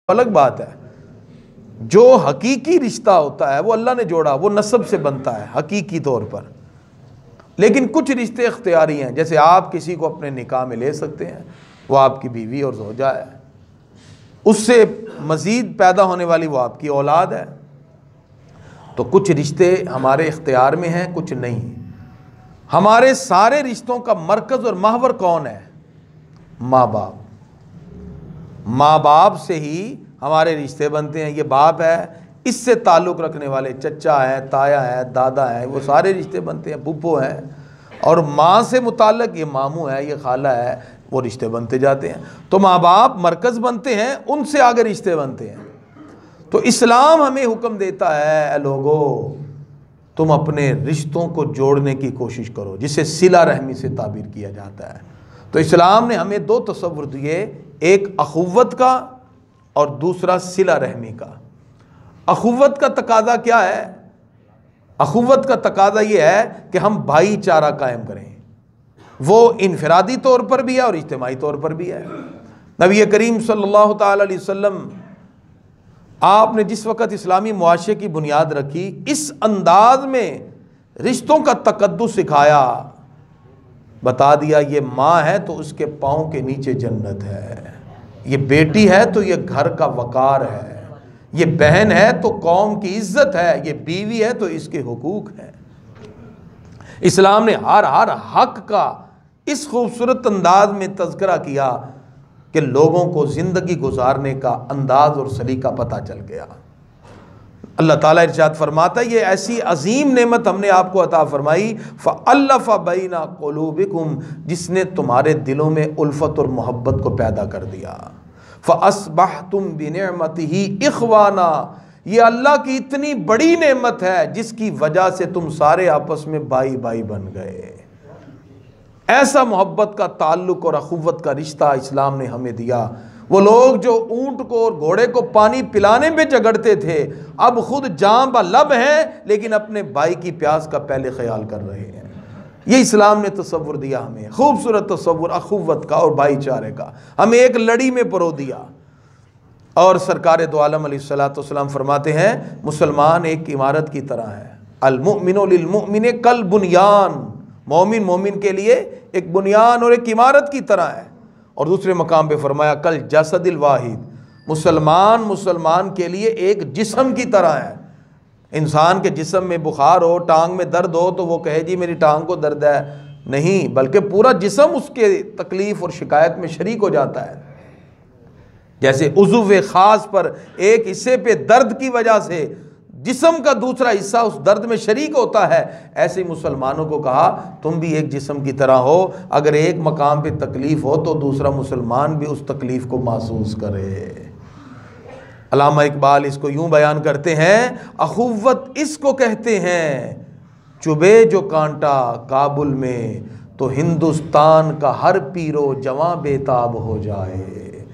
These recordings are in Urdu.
الگ بات ہے۔ جو حقیقی رشتہ ہوتا ہے وہ اللہ نے جوڑا، وہ نسب سے بنتا ہے حقیقی طور پر، لیکن کچھ رشتے اختیاری ہیں، جیسے آپ کسی کو اپنے نکاح میں لے سکتے ہیں، وہ آپ کی بیوی اور زوجہ ہے، اس سے مزید پیدا ہونے والی وہ آپ کی اولاد ہے۔ تو کچھ رشتے ہمارے اختیار میں ہیں، کچھ نہیں۔ ہمارے سارے رشتوں کا مرکز اور محور کون ہے؟ ماں باپ۔ ماں باپ سے ہی ہمارے رشتے بنتے ہیں۔ یہ باپ ہے، اس سے تعلق رکھنے والے چچا ہے، تایا ہے، دادا ہے، وہ سارے رشتے بنتے ہیں، پھپھو ہیں، اور ماں سے متعلق یہ ماموں ہے، یہ خالہ ہے، وہ رشتے بنتے جاتے ہیں۔ تو ماں باپ مرکز بنتے ہیں، ان سے آگے رشتے بنتے ہیں۔ تو اسلام ہمیں حکم دیتا ہے، اے لوگو تم اپنے رشتوں کو جوڑنے کی کوشش کرو، جسے صلہ رحمی سے تعبیر کیا جاتا ہے۔ تو اسلام نے ہمیں دو تصور دیے، ایک اخوت کا اور دوسرا صلہ رحمی کا۔ اخوت کا تقاضا کیا ہے؟ اخوت کا تقاضا یہ ہے کہ ہم بھائی چارہ قائم کریں، وہ انفرادی طور پر بھی ہے اور اجتماعی طور پر بھی ہے۔ نبی کریم صلی اللہ تعالی علیہ وسلم آپ نے جس وقت اسلامی معاشرے کی بنیاد رکھی، اس انداز میں رشتوں کا تقدس سکھایا، بتا دیا یہ ماں ہے تو اس کے پاؤں کے نیچے جنت ہے، یہ بیٹی ہے تو یہ گھر کا وقار ہے، یہ بہن ہے تو قوم کی عزت ہے، یہ بیوی ہے تو اس کے حقوق ہیں۔ اسلام نے ہر حق کا اس خوبصورت انداز میں تذکرہ کیا کہ لوگوں کو زندگی گزارنے کا انداز اور سلیقہ پتہ چل گیا۔ اللہ تعالیٰ ارشاد فرماتا ہے یہ ایسی عظیم نعمت ہم نے آپ کو عطا فرمائی، فَأَلَّفَ بَيْنَ قُلُوبِكُمْ، جس نے تمہارے دلوں میں الفت اور محبت کو پیدا کر دیا۔ فَأَصْبَحْتُمْ بِنِعْمَتِهِ إِخْوَانًا، یہ اللہ کی اتنی بڑی نعمت ہے جس کی وجہ سے تم سارے آپس میں بھائی بھائی بن گئے۔ ایسا محبت کا تعلق اور اخوت کا رشتہ اسلام نے ہمیں دیا۔ وہ لوگ جو اونٹ کو اور گھوڑے کو پانی پلانے میں جھگڑتے تھے، اب خود جاں بلب ہیں لیکن اپنے بھائی کی پیاس کا پہلے خیال کر رہے ہیں۔ یہ اسلام نے تصور دیا ہمیں، خوبصورت تصور اخوت کا اور بھائی چارے کا، ہمیں ایک لڑی میں پرو دیا۔ اور سرکار دو عالم علیہ الصلوۃ والسلام فرماتے ہیں مسلمان ایک عمارت کی طرح ہے، المؤمن للمؤمن کالبنیان، مومن مومن کے لیے ایک بنیان اور ایک عمارت کی طرح ہے۔ اور دوسرے مقام پہ فرمایا کل جسد الواحد، مسلمان کے لیے ایک جسم کی طرح ہے۔ انسان کے جسم میں بخار ہو، ٹانگ میں درد ہو تو وہ کہے جی میری ٹانگ کو درد ہے، نہیں، بلکہ پورا جسم اس کے تکلیف اور شکایت میں شریک ہو جاتا ہے۔ جیسے عضو خاص پر ایک حصے پہ درد کی وجہ سے جسم کا دوسرا حصہ اس درد میں شریک ہوتا ہے، ایسے مسلمانوں کو کہا تم بھی ایک جسم کی طرح ہو، اگر ایک مقام پہ تکلیف ہو تو دوسرا مسلمان بھی اس تکلیف کو محسوس کرے۔ علامہ اقبال اس کو یوں بیان کرتے ہیں، اخوت اس کو کہتے ہیں چبھے جو کانٹا کابل میں تو ہندوستان کا ہر پیرو جواں بے تاب ہو جائے،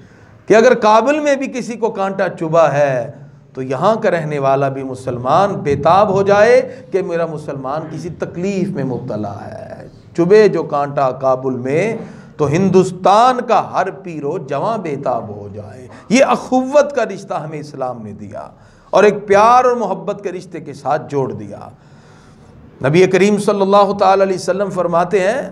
کہ اگر کابل میں بھی کسی کو کانٹا چبھا ہے تو یہاں کا رہنے والا بھی مسلمان بے تاب ہو جائے کہ میرا مسلمان کسی تکلیف میں مبتلا ہے۔ چبھے جو کانٹا کابل میں تو ہندوستان کا ہر پیرو جواں بے تاب ہو جائے۔ یہ اخوت کا رشتہ ہمیں اسلام نے دیا اور ایک پیار اور محبت کے رشتے کے ساتھ جوڑ دیا۔ نبی کریم صلی اللہ تعالی علیہ وسلم فرماتے ہیں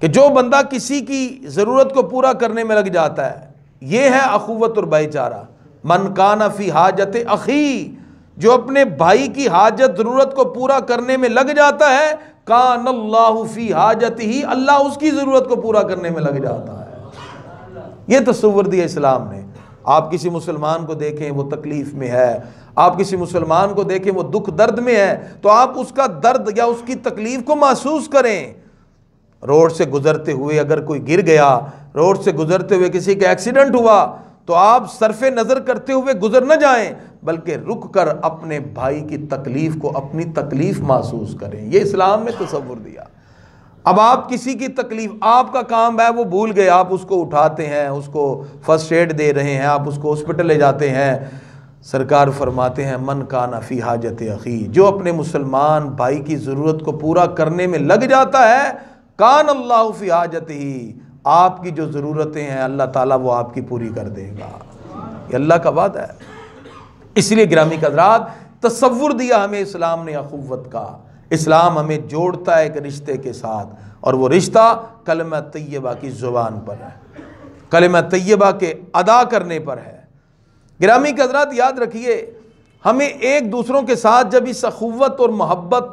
کہ جو بندہ کسی کی ضرورت کو پورا کرنے میں لگ جاتا ہے، یہ ہے اخوت اور بھائی چارہ۔ من کان فی حاجت اخی، جو اپنے بھائی کی حاجت ضرورت کو پورا کرنے میں لگ جاتا ہے، کان اللہ فی حاجتہ، اللہ اس کی ضرورت کو پورا کرنے میں لگ جاتا ہے۔ یہ تصور دیا اسلام نے۔ آپ کسی مسلمان کو دیکھیں وہ تکلیف میں ہے، آپ کسی مسلمان کو دیکھیں وہ دکھ درد میں ہے، تو آپ اس کا درد یا اس کی تکلیف کو محسوس کریں۔ روڈ سے گزرتے ہوئے اگر کوئی گر گیا، روڈ سے گزرتے ہوئے کسی کا ایکسیڈنٹ ہوا، تو آپ صرف نظر کرتے ہوئے گزر نہ جائیں، بلکہ رک کر اپنے بھائی کی تکلیف کو اپنی تکلیف محسوس کریں۔ یہ اسلام نے تصور دیا۔ اب آپ کسی کی تکلیف، آپ کا کام ہے وہ بھول گئے، آپ اس کو اٹھاتے ہیں، اس کو فرسٹ ایڈ دے رہے ہیں، آپ اس کو ہاسپٹل لے جاتے ہیں۔ سرکار فرماتے ہیں من کان فی حاجت اخی، جو اپنے مسلمان بھائی کی ضرورت کو پورا کرنے میں لگ جاتا ہے، کان اللہ فی حاجتہ، آپ کی جو ضرورتیں ہیں اللہ تعالیٰ وہ آپ کی پوری کر دے گا۔ یہ اللہ کا وعدہ ہے۔ اس لیے گرامی حضرات، تصور دیا ہمیں اسلام نے اخوت کا۔ اسلام ہمیں جوڑتا ہے ایک رشتے کے ساتھ، اور وہ رشتہ کلمہ طیبہ کی زبان پر ہے، کلمہ طیبہ کے ادا کرنے پر ہے۔ گرامی حضرات یاد رکھیے، ہمیں ایک دوسروں کے ساتھ جب اس اخوت اور محبت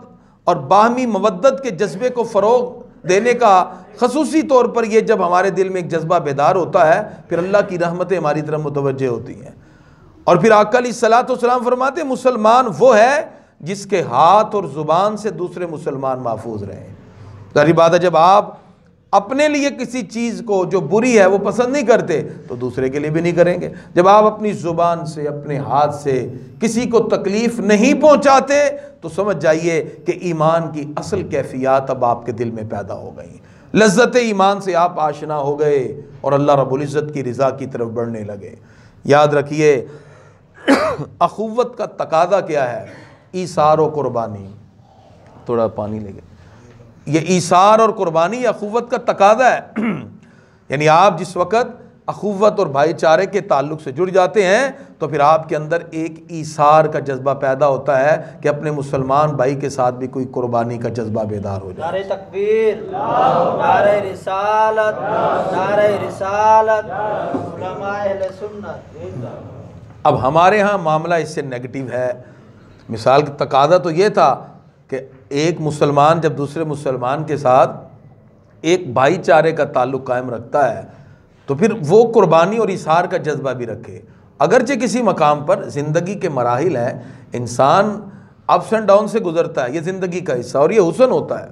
اور باہمی مودت کے جذبے کو فروغ دینے کا خصوصی طور پر یہ جب ہمارے دل میں ایک جذبہ بیدار ہوتا ہے، پھر اللہ کی رحمتیں ہماری طرف متوجہ ہوتی ہیں۔ اور پھر آقا علیہ الصلوۃ والسلام فرماتے ہیں مسلمان وہ ہے جس کے ہاتھ اور زبان سے دوسرے مسلمان محفوظ رہیں۔ ظاہر بات ہے جب آپ اپنے لیے کسی چیز کو جو بری ہے وہ پسند نہیں کرتے تو دوسرے کے لیے بھی نہیں کریں گے۔ جب آپ اپنی زبان سے اپنے ہاتھ سے کسی کو تکلیف نہیں پہنچاتے تو سمجھ جائیے کہ ایمان کی اصل کیفیات اب آپ کے دل میں پیدا ہو گئی، لذت ایمان سے آپ آشنا ہو گئے اور اللہ رب العزت کی رضا کی طرف بڑھنے لگے۔ یاد رکھیے اخوت کا تقاضا کیا ہے؟ ایثار و قربانی۔ تھوڑا پانی لے گئے۔ یہ ایثار اور قربانی اخوت کا تقاضا ہے۔ یعنی آپ جس وقت اخوت اور بھائی چارے کے تعلق سے جڑ جاتے ہیں تو پھر آپ کے اندر ایک ایثار کا جذبہ پیدا ہوتا ہے کہ اپنے مسلمان بھائی کے ساتھ بھی کوئی قربانی کا جذبہ بیدار ہو جائے۔ نعرہ تکبیر، نعرہ رسالت، نعرہ رسالت، علماء اہل سنت۔ اب ہمارے ہاں معاملہ اس سے نیگیٹو ہے۔ مثال کا تقاضا تو یہ تھا کہ ایک مسلمان جب دوسرے مسلمان کے ساتھ ایک بھائی چارے کا تعلق قائم رکھتا ہے تو پھر وہ قربانی اور ایثار کا جذبہ بھی رکھے۔ اگرچہ کسی مقام پر زندگی کے مراحل ہیں، انسان اپس اینڈ ڈاؤن سے گزرتا ہے، یہ زندگی کا حصہ اور یہ حسن ہوتا ہے۔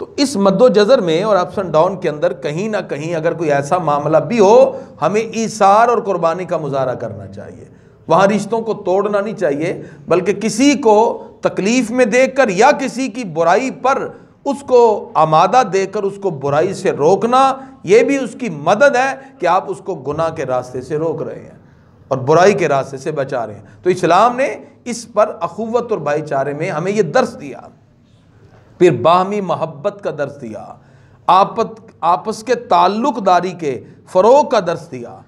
تو اس مد و جزر میں اور اپس اینڈ ڈاؤن کے اندر کہیں نہ کہیں اگر کوئی ایسا معاملہ بھی ہو، ہمیں ایثار اور قربانی کا مظاہرہ کرنا چاہیے۔ وہاں رشتوں کو توڑنا نہیں چاہیے، بلکہ کسی کو تکلیف میں دیکھ کر یا کسی کی برائی پر اس کو آمادہ دے کر اس کو برائی سے روکنا، یہ بھی اس کی مدد ہے کہ آپ اس کو گناہ کے راستے سے روک رہے ہیں اور برائی کے راستے سے بچا رہے ہیں۔ تو اسلام نے اس پر اخوت اور بھائی چارے میں ہمیں یہ درس دیا، پھر باہمی محبت کا درس دیا، آپس کے تعلق داری کے فروغ کا درس دیا۔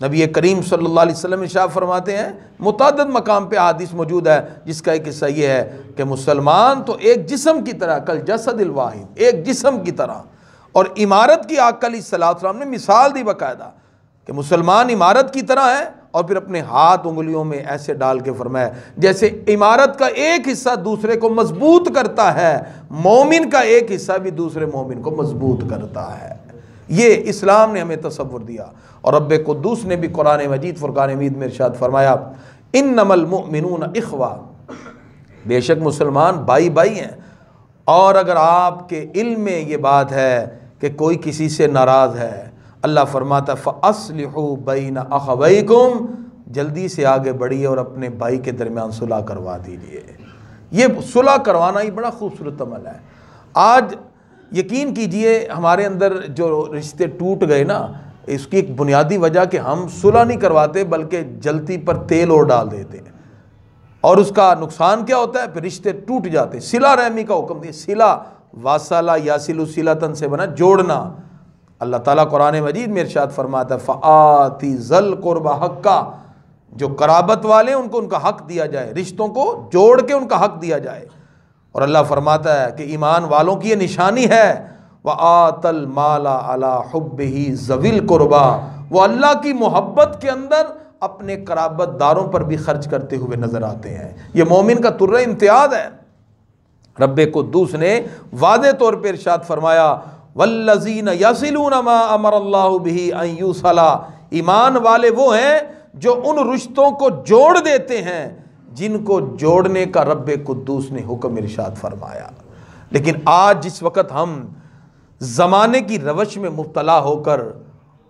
نبی کریم صلی اللہ علیہ وسلم ارشاد فرماتے ہیں، متعدد مقام پہ حدیث موجود ہے جس کا ایک حصہ یہ ہے کہ مسلمان تو ایک جسم کی طرح، کل جسد الواحد، ایک جسم کی طرح۔ اور عمارت کی آقا علیہ الصلوۃ والسلام نے مثال دی باقاعدہ کہ مسلمان عمارت کی طرح ہے، اور پھر اپنے ہاتھ انگلیوں میں ایسے ڈال کے فرمایا جیسے عمارت کا ایک حصہ دوسرے کو مضبوط کرتا ہے، مومن کا ایک حصہ بھی دوسرے مومن کو مضبوط کرتا ہے۔ یہ اسلام نے ہمیں تصور دیا، اور رب قدوس نے بھی قرآن مجید فرقان حمید میں ارشاد فرمایا انما المؤمنون اخوہ، بے شک مسلمان بھائی بھائی ہیں۔ اور اگر آپ کے علم میں یہ بات ہے کہ کوئی کسی سے ناراض ہے، اللہ فرماتا فَأَصْلِحُوا بَيْنَ أَخَوَيْكُمْ، جلدی سے آگے بڑھیے اور اپنے بھائی کے درمیان صلح کروا دیجیے۔ یہ صلح کروانا ہی بڑا خوبصورت عمل ہے۔ آج یقین کیجئے ہمارے اندر جو رشتے ٹوٹ گئے نا، اس کی ایک بنیادی وجہ کہ ہم صلح نہیں کرواتے بلکہ جلتی پر تیل اور ڈال دیتے ہیں، اور اس کا نقصان کیا ہوتا ہے؟ پھر رشتے ٹوٹ جاتے ہیں۔ صلہ رحمی کا حکم دیا، صلہ واصلہ یاصل صلۃً سے بنا جوڑنا۔ اللہ تعالیٰ قرآن مجید میں ارشاد فرماتا ہے فآتی ذی القربی حقہ، جو قرابت والے ہیں ان کو ان کا حق دیا جائے، رشتوں کو جوڑ کے ان کا حق دیا جائے۔ اور اللہ فرماتا ہے کہ ایمان والوں کی یہ نشانی ہے وَآتَ الْمَالَ عَلَىٰ حُبِّهِ ذَوِي الْقُرْبَىٰ، وہ اللہ کی محبت کے اندر اپنے قرابت داروں پر بھی خرچ کرتے ہوئے نظر آتے ہیں۔ یہ مومن کا ترہ امتیاز ہے۔ رب قدوس نے واضح طور پر ارشاد فرمایا وَالَّذِينَ يَصِلُونَ مَا أَمَرَ اللَّهُ بِهِ أَن يُوصَلَ، ایمان والے وہ ہیں جو ان رشتوں کو جوڑ دیتے ہیں جن کو جوڑنے کا رب قدوس نے حکم ارشاد فرمایا۔ لیکن آج جس وقت ہم زمانے کی روش میں مبتلا ہو کر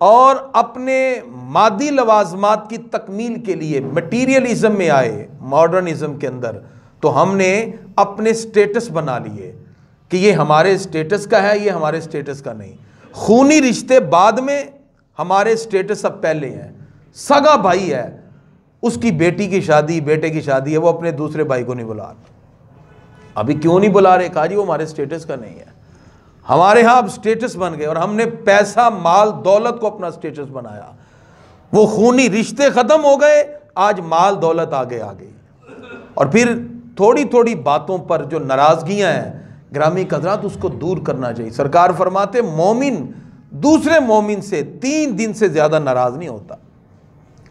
اور اپنے مادی لوازمات کی تکمیل کے لیے مٹیریلزم میں آئے، ماڈرنزم کے اندر، تو ہم نے اپنے سٹیٹس بنا لیے کہ یہ ہمارے سٹیٹس کا ہے، یہ ہمارے سٹیٹس کا نہیں۔ خونی رشتے بعد میں، ہمارے سٹیٹس اب پہلے ہیں۔ سگا بھائی ہے، اس کی بیٹی کی شادی، بیٹے کی شادی ہے، وہ اپنے دوسرے بھائی کو نہیں بلا رہا۔ ابھی کیوں نہیں بلا رہے؟ کہا جی وہ ہمارے سٹیٹس کا نہیں ہے۔ ہمارے ہاں اب سٹیٹس بن گئے اور ہم نے پیسہ، مال، دولت کو اپنا سٹیٹس بنایا۔ وہ خونی رشتے ختم ہو گئے، آج مال دولت آگے آ گئی، اور پھر تھوڑی تھوڑی باتوں پر جو ناراضگیاں ہیں گرامی قدرات اس کو دور کرنا چاہیے۔ سرکار فرماتے مومن دوسرے مومن سے 3 دن سے زیادہ ناراض نہیں ہوتا۔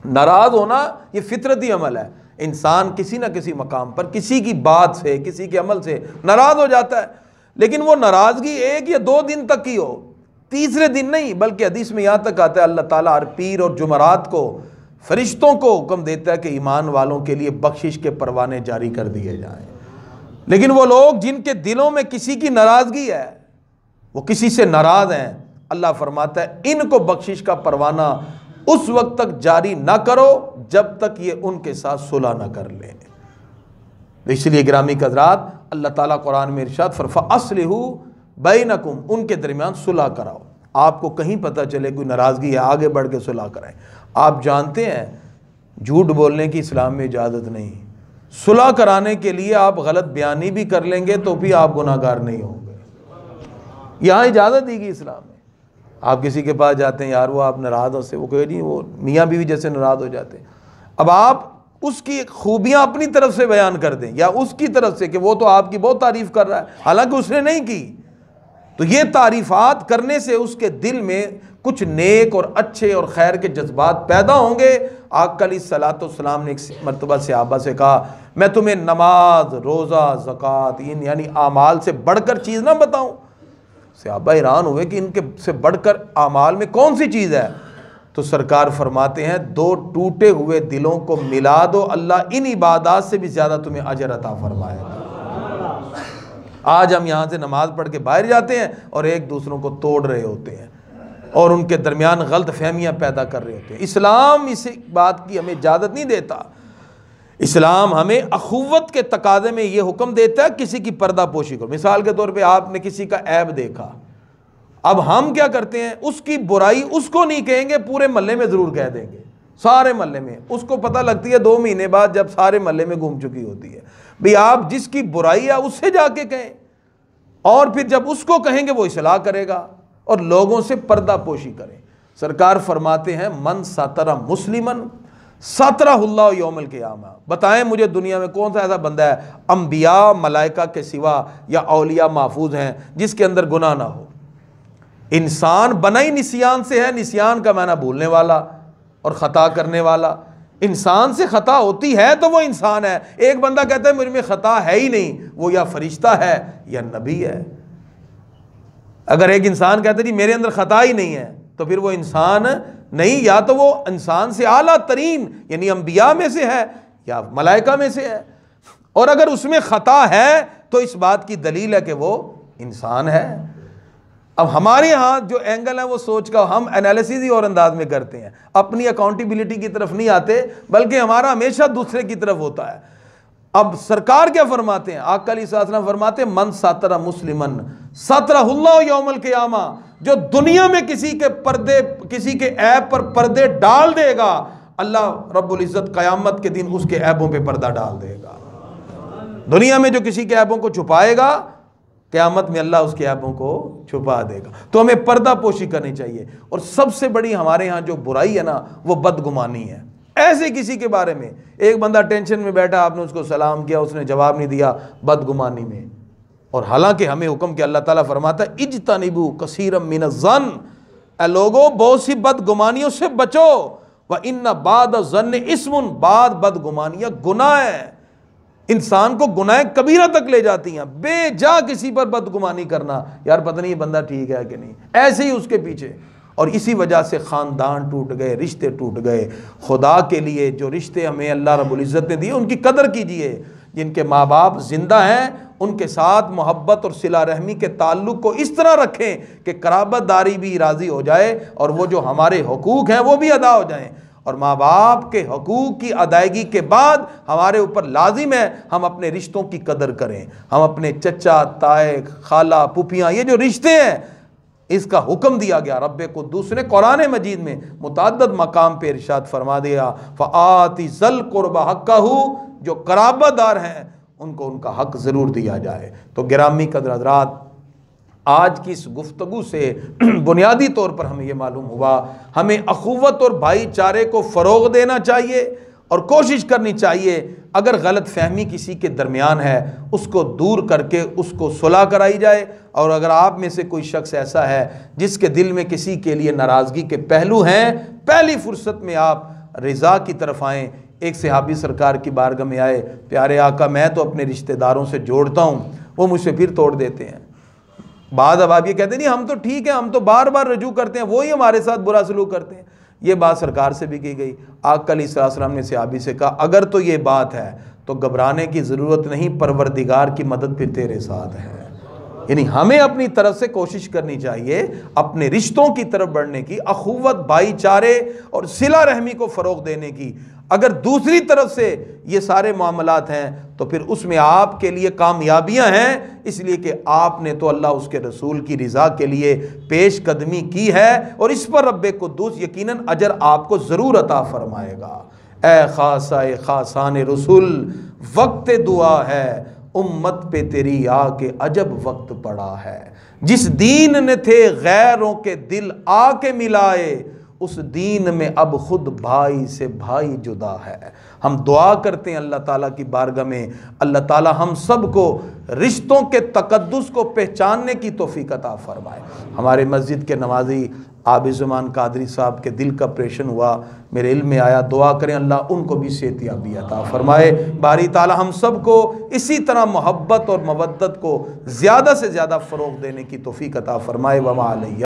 ناراض ہونا یہ فطرتی عمل ہے، انسان کسی نہ کسی مقام پر کسی کی بات سے کسی کے عمل سے ناراض ہو جاتا ہے، لیکن وہ ناراضگی 1 یا 2 دن تک ہی ہو، تیسرے دن نہیں، بلکہ حدیث میں یہاں تک آتا ہے اللہ تعالیٰ ہر پیر اور جمعرات کو فرشتوں کو حکم دیتا ہے کہ ایمان والوں کے لیے بخشش کے پروانے جاری کر دیے جائیں۔ لیکن وہ لوگ جن کے دلوں میں کسی کی ناراضگی ہے، وہ کسی سے ناراض ہیں، اللہ فرماتا ہے ان کو بخشش کا پروانہ اس وقت تک جاری نہ کرو جب تک یہ ان کے ساتھ صلح نہ کر لیں۔ اس لیے گرامی حضرات اللہ تعالیٰ قرآن میں ارشاد فَأَصْلِحُوا بَيْنَكُمْ، ان کے درمیان صلح کراؤ۔ آپ کو کہیں پتہ چلے کوئی ناراضگی ہے آگے بڑھ کے صلح کرائیں۔ آپ جانتے ہیں جھوٹ بولنے کی اسلام میں اجازت نہیں، صلح کرانے کے لیے آپ غلط بیانی بھی کر لیں گے تو بھی آپ گناہ گار نہیں ہوں گے، یہاں اجازت دی گئی اسلام میں۔ آپ کسی کے پاس جاتے ہیں، یار وہ آپ ناراض ہو سے، وہ کہے جی وہ میاں بیوی جیسے ناراض ہو جاتے ہیں، اب آپ اس کی خوبیاں اپنی طرف سے بیان کر دیں یا اس کی طرف سے کہ وہ تو آپ کی بہت تعریف کر رہا ہے حالانکہ اس نے نہیں کی، تو یہ تعریفات کرنے سے اس کے دل میں کچھ نیک اور اچھے اور خیر کے جذبات پیدا ہوں گے۔ آقا علیہ الصلوۃ والسلام نے ایک مرتبہ صحابہ سے کہا میں تمہیں نماز، روزہ، زکوٰۃ یعنی اعمال سے بڑھ کر چیز نہ بتاؤں؟ صحابہ حیران ہوئے کہ ان کے سے بڑھ کر اعمال میں کون سی چیز ہے؟ تو سرکار فرماتے ہیں 2 ٹوٹے ہوئے دلوں کو ملا دو، اللہ ان عبادات سے بھی زیادہ تمہیں اجر عطا فرمائے گا۔ آج ہم یہاں سے نماز پڑھ کے باہر جاتے ہیں اور ایک دوسروں کو توڑ رہے ہوتے ہیں اور ان کے درمیان غلط فہمیاں پیدا کر رہے ہوتے ہیں۔ اسلام اس بات کی ہمیں اجازت نہیں دیتا، اسلام ہمیں اخوت کے تقاضے میں یہ حکم دیتا ہے کسی کی پردہ پوشی کرو۔ مثال کے طور پہ آپ نے کسی کا عیب دیکھا، اب ہم کیا کرتے ہیں اس کی برائی اس کو نہیں کہیں گے، پورے محلے میں ضرور کہہ دیں گے، سارے محلے میں۔ اس کو پتہ لگتی ہے 2 مہینے بعد جب سارے محلے میں گھوم چکی ہوتی ہے۔ بھئی آپ جس کی برائی ہے اس سے جا کے کہیں، اور پھر جب اس کو کہیں گے وہ اصلاح کرے گا اور لوگوں سے پردہ پوشی کریں۔ سرکار فرماتے ہیں من ستر مسلمن سترہ اللہ یوم القیامہ۔ بتائیں مجھے دنیا میں کون سا ایسا بندہ ہے انبیاء ملائکہ کے سوا یا اولیاء محفوظ ہیں جس کے اندر گناہ نہ ہو؟ انسان بنا ہی نسیان سے ہے، نسیان کا معنی بھولنے والا اور خطا کرنے والا۔ انسان سے خطا ہوتی ہے تو وہ انسان ہے۔ ایک بندہ کہتا ہے مجھ میں خطا ہے ہی نہیں، وہ یا فرشتہ ہے یا نبی ہے۔ اگر ایک انسان کہتا ہے جی میرے اندر خطا ہی نہیں ہے تو پھر وہ انسان نہیں، یا تو وہ انسان سے اعلیٰ ترین یعنی انبیاء میں سے ہے یا ملائکہ میں سے ہے، اور اگر اس میں خطا ہے تو اس بات کی دلیل ہے کہ وہ انسان ہے۔ اب ہمارے ہاں جو اینگل ہے وہ سوچ کا ہم انالیسز ہی اور انداز میں کرتے ہیں، اپنی اکاؤنٹیبلٹی کی طرف نہیں آتے، بلکہ ہمارا ہمیشہ دوسرے کی طرف ہوتا ہے۔ اب سرکار کیا فرماتے ہیں؟ آقا علیہ السلام فرماتے ہیں من ستر مسلمن سترہ اللہ یوم القیامہ، جو دنیا میں کسی کے پردے کسی کے عیب پر پردے ڈال دے گا، اللہ رب العزت قیامت کے دن اس کے عیبوں پہ پردہ ڈال دے گا۔ دنیا میں جو کسی کے عیبوں کو چھپائے گا، قیامت میں اللہ اس کے عیبوں کو چھپا دے گا۔ تو ہمیں پردہ پوشی کرنی چاہیے۔ اور سب سے بڑی ہمارے ہاں جو برائی ہے نا وہ بدگمانی ہے۔ ایسے کسی کے بارے میں ایک بندہ ٹینشن میں بیٹھا، آپ نے اس کو سلام کیا، اس نے جواب نہیں دیا، بدگمانی میں۔ اور حالانکہ ہمیں حکم کہ اللہ تعالیٰ فرماتا ہے اجتنبوا کثیرا من الظن، اے لوگوں بہت سی بدگمانیوں سے بچو، وَإِنَّ بَعْدَ الظَّنِّ اسم، بعد بدگمانیاں گناہ ہیں، انسان کو گناہ کبیرہ تک لے جاتی ہیں۔ بے جا کسی پر بدگمانی کرنا، یار پتہ نہیں یہ بندہ ٹھیک ہے کہ نہیں، ایسے ہی اس کے پیچھے، اور اسی وجہ سے خاندان ٹوٹ گئے، رشتے ٹوٹ گئے۔ خدا کے لیے جو رشتے ہمیں اللہ رب العزت نے دیے ان کی قدر کیجئے۔ جن کے ماں باپ زندہ ہیں ان کے ساتھ محبت اور صلہ رحمی کے تعلق کو اس طرح رکھیں کہ قرابت داری بھی راضی ہو جائے اور وہ جو ہمارے حقوق ہیں وہ بھی ادا ہو جائیں۔ اور ماں باپ کے حقوق کی ادائیگی کے بعد ہمارے اوپر لازم ہے ہم اپنے رشتوں کی قدر کریں۔ ہم اپنے چچا، تائے، خالہ، پھوپھیاں، یہ جو رشتے ہیں اس کا حکم دیا گیا۔ رب قدوس نے قرآن مجید میں متعدد مقام پہ ارشاد فرما دیا فآتی ذی القربى حقہ، جو قرابت دار ہیں ان کو ان کا حق ضرور دیا جائے۔ تو گرامی قدر حضرات، آج کی اس گفتگو سے بنیادی طور پر ہمیں یہ معلوم ہوا، ہمیں اخوت اور بھائی چارے کو فروغ دینا چاہیے اور کوشش کرنی چاہیے اگر غلط فہمی کسی کے درمیان ہے اس کو دور کر کے اس کو صلح کرائی جائے، اور اگر آپ میں سے کوئی شخص ایسا ہے جس کے دل میں کسی کے لیے ناراضگی کے پہلو ہیں، پہلی فرصت میں آپ رضا کی طرف آئیں۔ ایک صحابی سرکار کی بارگاہ میں آئے، پیارے آقا میں تو اپنے رشتہ داروں سے جوڑتا ہوں، وہ مجھ سے پھر توڑ دیتے ہیں۔ بعد اب آپ یہ کہتے ہیں نہیں ہم تو ٹھیک ہیں، ہم تو بار بار رجوع کرتے ہیں، وہی ہمارے ساتھ برا سلوک کرتے ہیں۔ یہ بات سرکار سے بھی کی گئی۔ آقا علیہ السلام نے صحابی سے کہا اگر تو یہ بات ہے تو گھبرانے کی ضرورت نہیں، پروردگار کی مدد پھر تیرے ساتھ ہے۔ یعنی ہمیں اپنی طرف سے کوشش کرنی چاہیے اپنے رشتوں کی طرف بڑھنے کی، اخوت، بھائی چارے اور صلہ رحمی کو فروغ دینے کی۔ اگر دوسری طرف سے یہ سارے معاملات ہیں تو پھر اس میں آپ کے لیے کامیابیاں ہیں، اس لیے کہ آپ نے تو اللہ اس کے رسول کی رضا کے لیے پیش قدمی کی ہے، اور اس پر رب قدوس یقیناً اجر آپ کو ضرور عطا فرمائے گا۔ اے خاصہ خاصان رسول، وقت دعا ہے، امت پہ تیری آ کے عجب وقت پڑا ہے۔ جس دین نے تھے غیروں کے دل آ کے ملائے، اس دین میں اب خود بھائی سے بھائی جدا ہے۔ ہم دعا کرتے ہیں اللہ تعالیٰ کی بارگاہ میں، اللہ تعالیٰ ہم سب کو رشتوں کے تقدس کو پہچاننے کی توفیق عطا فرمائے۔ ہمارے مسجد کے نمازی عابد زمان قادری صاحب کے دل کا آپریشن ہوا، میرے علم میں آیا، دعا کریں اللہ ان کو بھی صحت یابی عطا فرمائے۔ باری تعالیٰ ہم سب کو اسی طرح محبت اور مودت کو زیادہ سے زیادہ فروغ دینے کی توفیق عطا فرمائے۔ وما علیہ